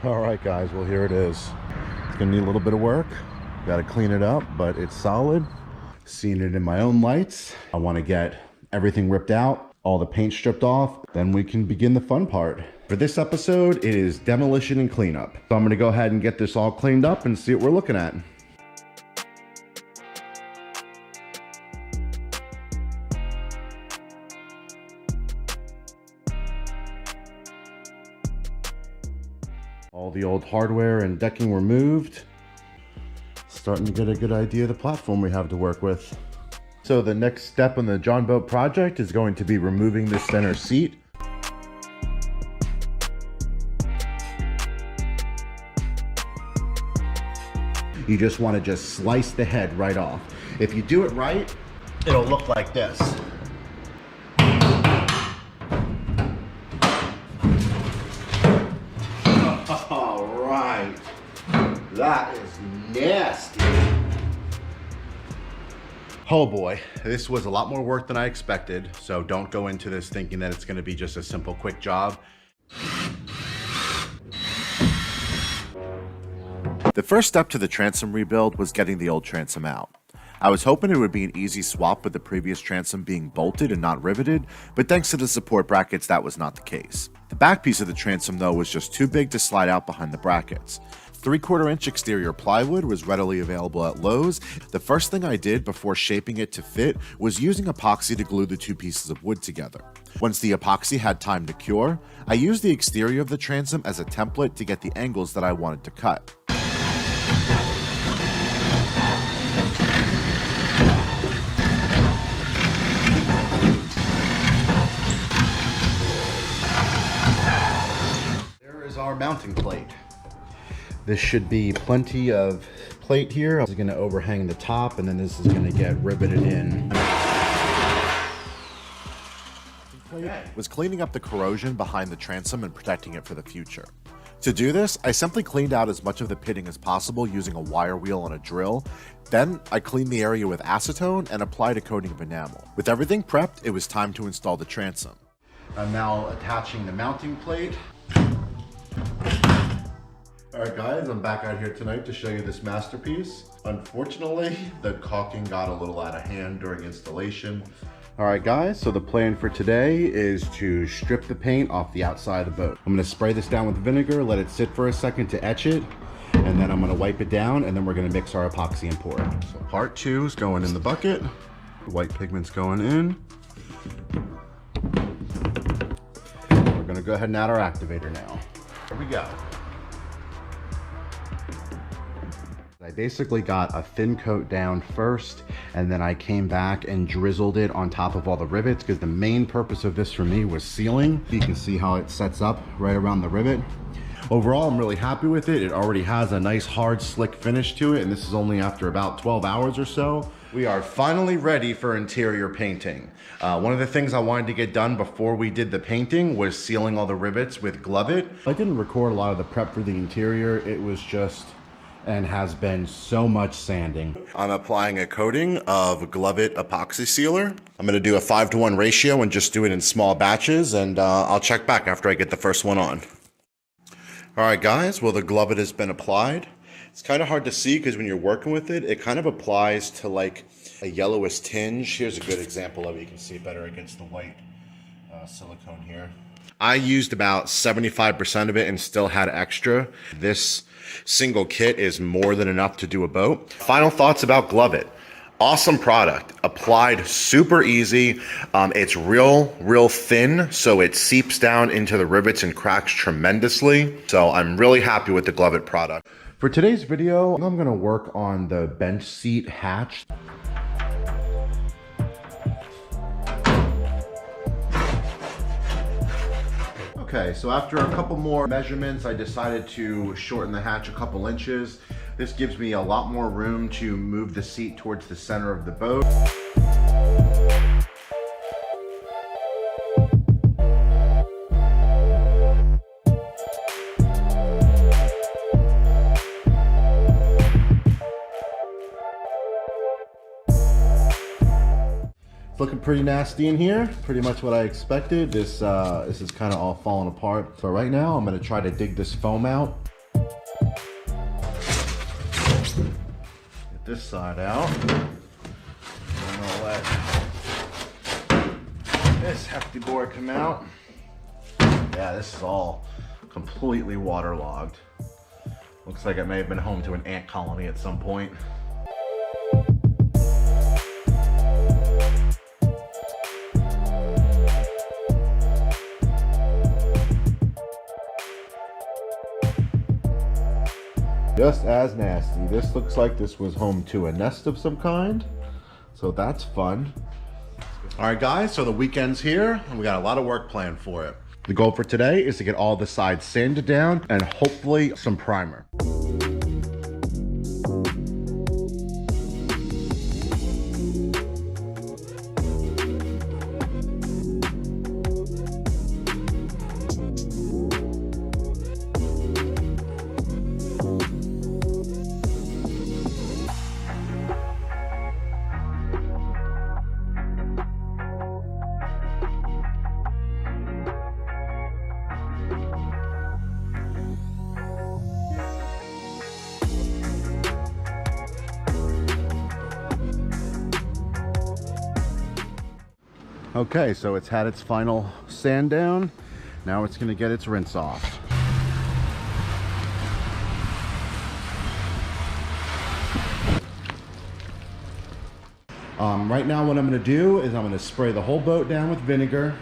All right, guys, well, here it is. It's gonna need a little bit of work. Got to clean it up, but it's solid. Seeing it in my own lights. I want to get everything ripped out, all the paint stripped off, then we can begin the fun part. For this episode, it is demolition and cleanup. So I'm gonna go ahead and get this all cleaned up and see what we're looking at. All the old hardware and decking removed. Starting to get a good idea of the platform we have to work with. So the next step in the Jon Boat project is going to be removing this center seat. You just want to slice the head right off. If you do it right, it'll look like this. All right, that is nasty. Oh boy, this was a lot more work than I expected, so don't go into this thinking that it's gonna be just a simple, quick job. The first step to the transom rebuild was getting the old transom out. I was hoping it would be an easy swap with the previous transom being bolted and not riveted, but thanks to the support brackets, that was not the case. The back piece of the transom though was just too big to slide out behind the brackets. 3/4 inch exterior plywood was readily available at Lowe's. The first thing I did before shaping it to fit was using epoxy to glue the two pieces of wood together. Once the epoxy had time to cure, I used the exterior of the transom as a template to get the angles that I wanted to cut. There is our mounting plate. This should be plenty of plate here. This is gonna overhang the top, and then this is gonna get riveted in. Was cleaning up the corrosion behind the transom and protecting it for the future. To do this, I simply cleaned out as much of the pitting as possible using a wire wheel and a drill. Then I cleaned the area with acetone and applied a coating of enamel. With everything prepped, it was time to install the transom. I'm now attaching the mounting plate. All right, guys, I'm back out here tonight to show you this masterpiece. Unfortunately, the caulking got a little out of hand during installation. All right, guys, so the plan for today is to strip the paint off the outside of the boat. I'm gonna spray this down with vinegar, let it sit for a second to etch it, and then I'm gonna wipe it down, and then we're gonna mix our epoxy and pour it. So part 2 is going in the bucket. The white pigment's going in. We're gonna go ahead and add our activator now. Here we go. I basically got a thin coat down first, and then I came back and drizzled it on top of all the rivets, because the main purpose of this for me was sealing. You can see how it sets up right around the rivet. Overall, I'm really happy with it. It already has a nice, hard, slick finish to it, and this is only after about 12 hours or so. We are finally ready for interior painting. One of the things I wanted to get done before we did the painting was sealing all the rivets with Glove It. I didn't record a lot of the prep for the interior. It was just, and has been, so much sanding. I'm applying a coating of Glove It epoxy sealer. I'm gonna do a 5-to-1 ratio and just do it in small batches, and I'll check back after I get the first one on. All right, guys, well, the Glove It has been applied. It's kind of hard to see because when you're working with it, it kind of applies to like a yellowish tinge. Here's a good example of it. You can see it better against the white silicone here. I used about 75% of it and still had extra. This single kit is more than enough to do a boat. Final thoughts about Glove It. Awesome product, applied super easy. It's real thin, so it seeps down into the rivets and cracks tremendously. So I'm really happy with the Glove It product. For today's video, I'm gonna work on the bench seat hatch. Okay, so after a couple more measurements, I decided to shorten the hatch a couple inches. This gives me a lot more room to move the seat towards the center of the boat. Looking pretty nasty in here. Pretty much what I expected. This is kind of all falling apart. So right now I'm gonna try to dig this foam out. Get this side out. I'm gonna let this hefty board come out. Yeah, this is all completely waterlogged. Looks like it may have been home to an ant colony at some point. Just as nasty. This looks like this was home to a nest of some kind. So that's fun. All right, guys, so the weekend's here and we got a lot of work planned for it. The goal for today is to get all the sides sanded down and hopefully some primer. Okay, so it's had its final sand down. Now it's gonna get its rinse off. Right now what I'm gonna do is I'm gonna spray the whole boat down with vinegar.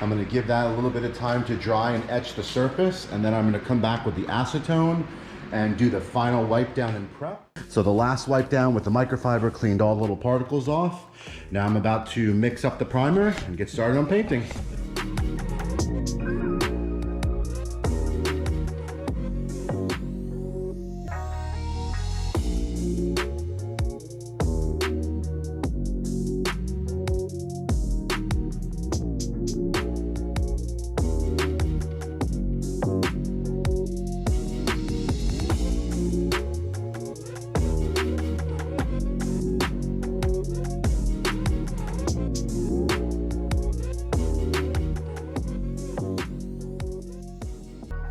I'm gonna give that a little bit of time to dry and etch the surface, and then I'm gonna come back with the acetone and do the final wipe down and prep. So the last wipe down with the microfiber cleaned all the little particles off. Now I'm about to mix up the primer and get started on painting.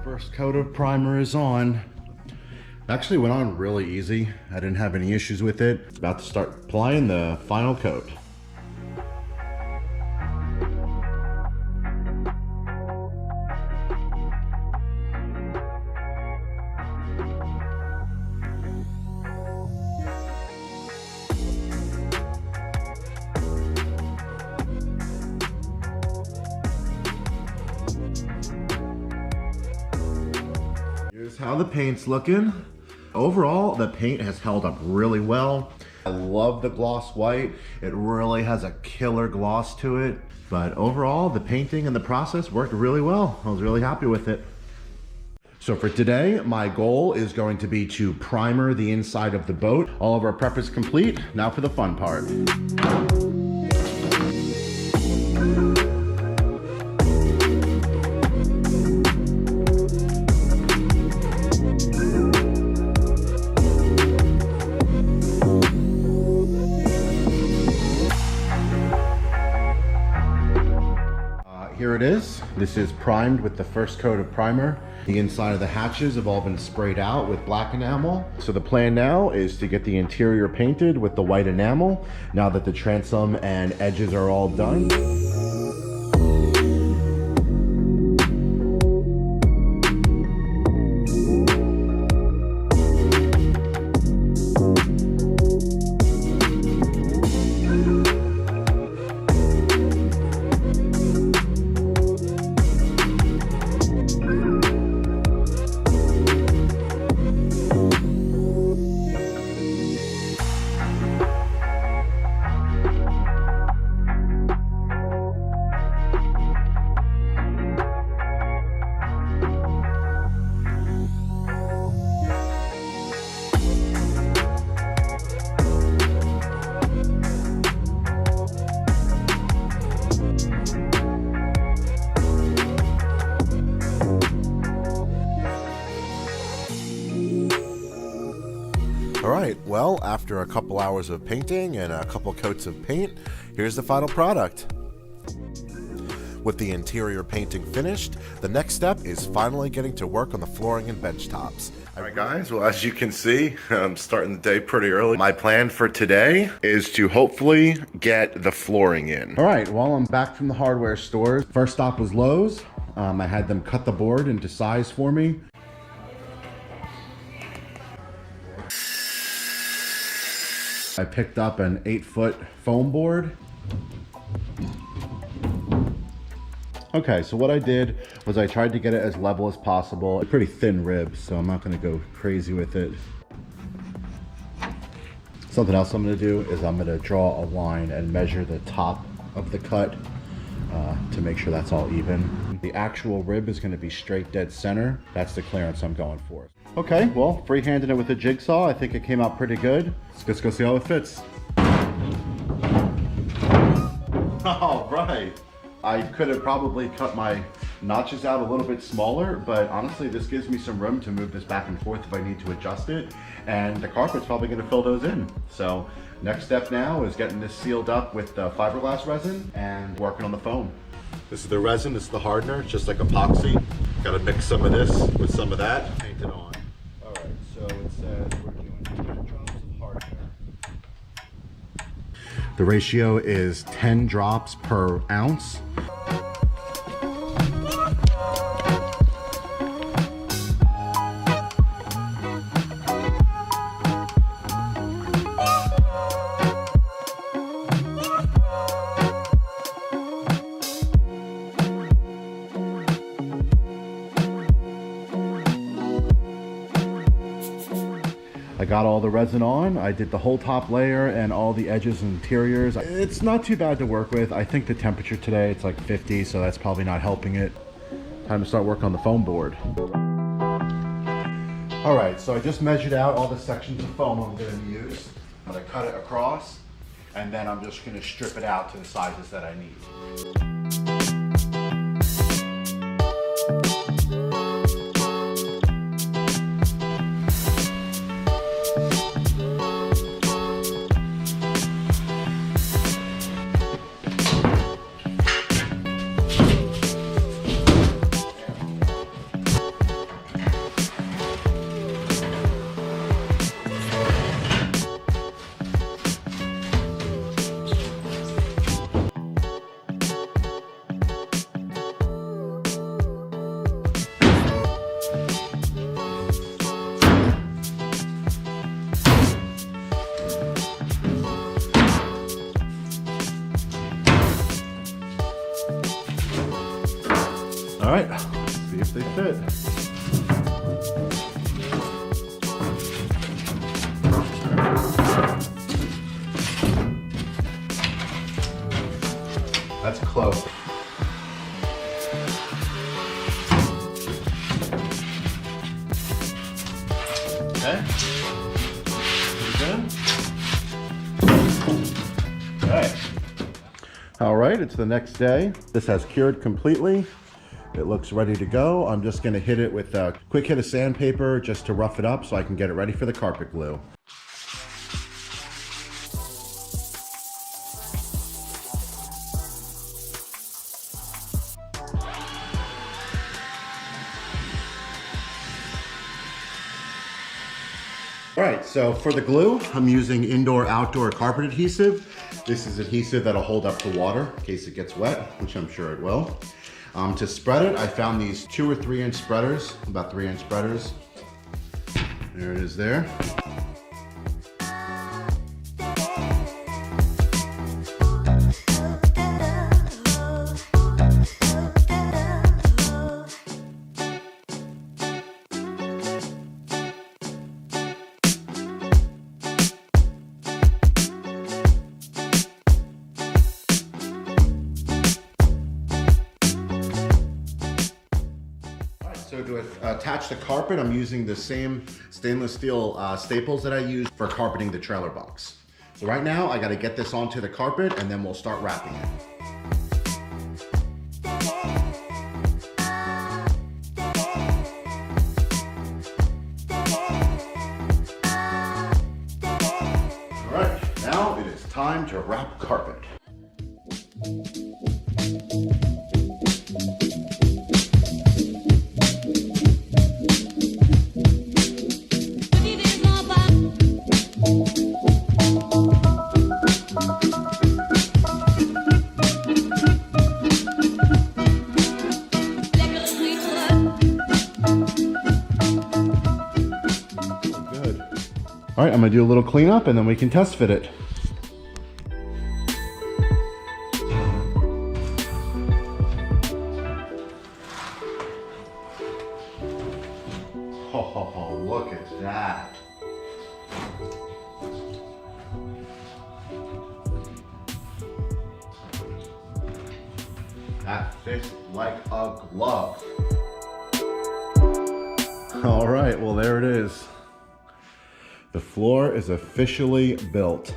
First coat of primer is on. Actually went on really easy. I didn't have any issues with it. About to start applying the final coat. Here's how the paint's looking. Overall, the paint has held up really well. I love the gloss white. It really has a killer gloss to it. But overall, the painting and the process worked really well. I was really happy with it. So for today, my goal is going to be to primer the inside of the boat. All of our prep is complete. Now for the fun part. Here it is. This is primed with the first coat of primer. The inside of the hatches have all been sprayed out with black enamel. So the plan now is to get the interior painted with the white enamel now that the transom and edges are all done. All right, well, after a couple hours of painting and a couple coats of paint, here's the final product. With the interior painting finished, the next step is finally getting to work on the flooring and bench tops. All right, guys, well, as you can see, I'm starting the day pretty early. My plan for today is to hopefully get the flooring in. All right, well, I'm back from the hardware store. First stop was Lowe's. I had them cut the board into size for me. I picked up an 8-foot foam board. Okay, so what I did was I tried to get it as level as possible. Pretty thin ribs, so I'm not gonna go crazy with it. Something else I'm gonna do is I'm gonna draw a line and measure the top of the cut to make sure that's all even. The actual rib is gonna be straight dead center. That's the clearance I'm going for. Okay, well, freehanding it with a jigsaw, I think it came out pretty good. Let's go see how it fits. All right. I could have probably cut my notches out a little bit smaller, but honestly, this gives me some room to move this back and forth if I need to adjust it. And the carpet's probably gonna fill those in. So next step now is getting this sealed up with fiberglass resin and working on the foam. This is the resin, this is the hardener, it's just like epoxy. Gotta mix some of this with some of that, paint it on. All right, so it says we're doing 10 drops of hardener. The ratio is 10 drops per ounce. I got all the resin on. I did the whole top layer and all the edges and interiors. It's not too bad to work with. I think the temperature today, it's like 50, so that's probably not helping it. Time to start working on the foam board. All right, so I just measured out all the sections of foam I'm gonna use. I'm gonna cut it across, and then I'm just gonna strip it out to the sizes that I need. All right, let's see if they fit. That's close. Okay. Pretty good. Okay. All right, it's the next day. This has cured completely. It looks ready to go. I'm just gonna hit it with a quick hit of sandpaper just to rough it up so I can get it ready for the carpet glue. All right, so for the glue, I'm using indoor-outdoor carpet adhesive. This is adhesive that'll hold up the water in case it gets wet, which I'm sure it will. To spread it, I found these 2 or 3 inch spreaders, about 3 inch spreaders. There it is there. So to attach the carpet, I'm using the same stainless steel staples that I use for carpeting the trailer box. So right now, I gotta get this onto the carpet and then we'll start wrapping it. to wrap carpet. All right, I'm gonna do a little cleanup and then we can test fit it. Oh, look at that. That fits like a glove. All right, well, there it is. The floor is officially built.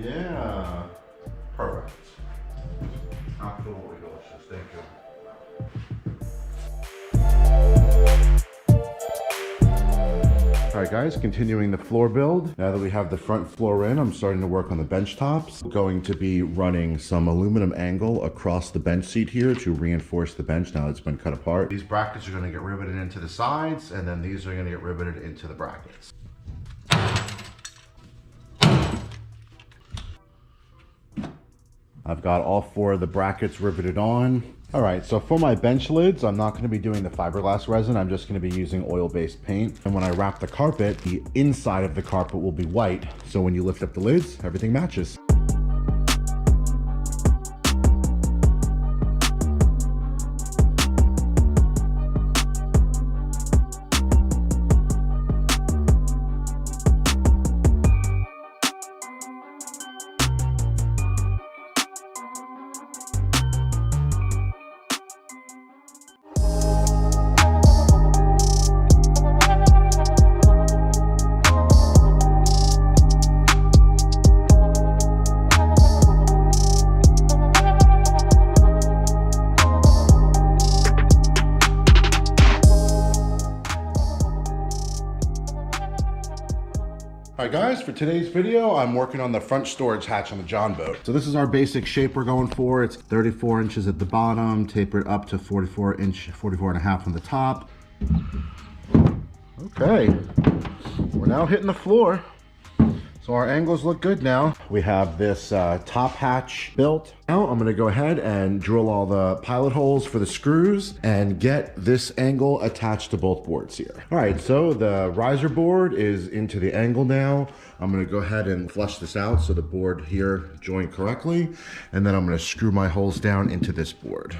Yeah, perfect. Absolutely delicious, thank you. All right guys, continuing the floor build. Now that we have the front floor in, I'm starting to work on the bench tops. I'm going to be running some aluminum angle across the bench seat here to reinforce the bench now it's been cut apart. These brackets are gonna get riveted into the sides, and then these are gonna get riveted into the brackets. I've got all 4 of the brackets riveted on. All right, so for my bench lids, I'm not gonna be doing the fiberglass resin. I'm just gonna be using oil-based paint. And when I wrap the carpet, the inside of the carpet will be white. So when you lift up the lids, everything matches. All right guys, for today's video, I'm working on the front storage hatch on the Jon Boat. So this is our basic shape we're going for. It's 34 inches at the bottom, tapered up to 44 and a half on the top. Okay, we're now hitting the floor. So our angles look good now. We have this top hatch built. Now I'm gonna go ahead and drill all the pilot holes for the screws and get this angle attached to both boards here. All right, so the riser board is into the angle now. I'm gonna go ahead and flush this out so the board here joint correctly. And then I'm gonna screw my holes down into this board.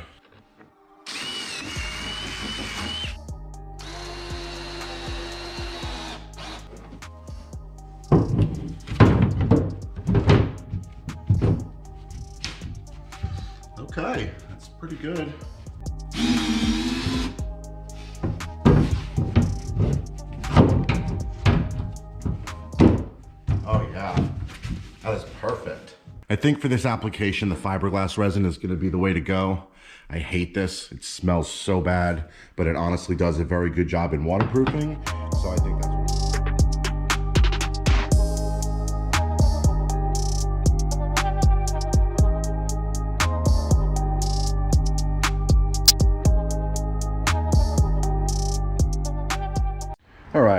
Okay, that's pretty good. Oh yeah, that is perfect. I think for this application, the fiberglass resin is gonna be the way to go. I hate this, it smells so bad, but it honestly does a very good job in waterproofing. So I think that's what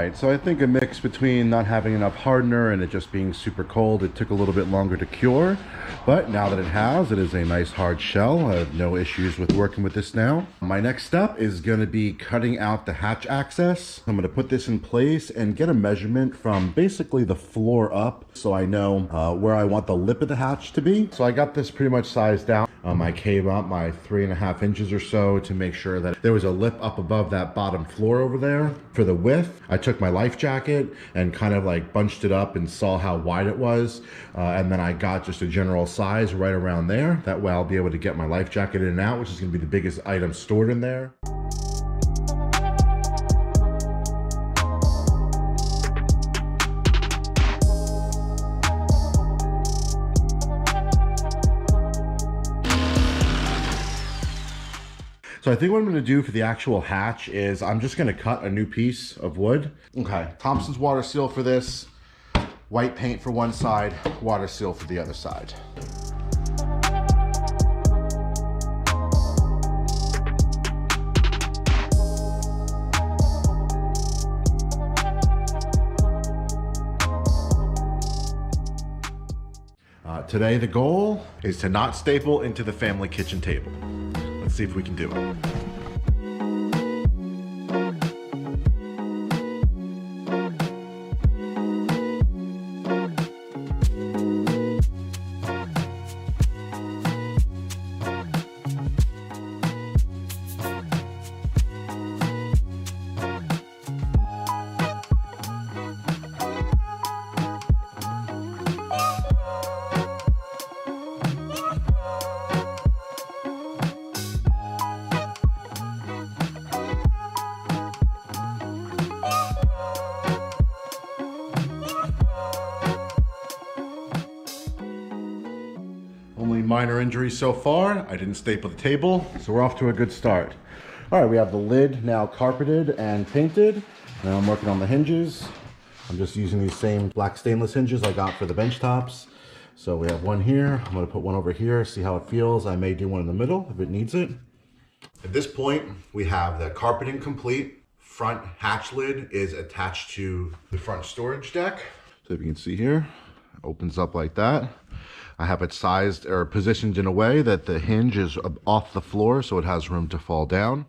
right, so I think a mix between not having enough hardener and it just being super cold, it took a little bit longer to cure. But now that it is a nice hard shell. I have no issues with working with this now. My next step is going to be cutting out the hatch access. I'm going to put this in place and get a measurement from basically the floor up so I know where I want the lip of the hatch to be. So I got this pretty much sized out. I came up my 3.5 inches or so to make sure that there was a lip up above that bottom floor over there. For the width, I took my life jacket and kind of like bunched it up and saw how wide it was. And then I got just a general size right around there. That way I'll be able to get my life jacket in and out, which is going to be the biggest item stored in there. So I think what I'm going to do for the actual hatch is I'm just going to cut a new piece of wood. Okay, Thompson's water seal for this, white paint for one side, water seal for the other side. Today the goal is to not staple into the family kitchen table. Let's see if we can do it. Only minor injuries so far. I didn't staple the table, so we're off to a good start. All right, we have the lid now carpeted and painted. Now I'm working on the hinges. I'm just using these same black stainless hinges I got for the bench tops. So we have one here. I'm gonna put one over here, see how it feels. I may do one in the middle if it needs it. At this point, we have the carpeting complete. Front hatch lid is attached to the front storage deck. So if you can see here, it opens up like that. I have it sized or positioned in a way that the hinge is off the floor so it has room to fall down.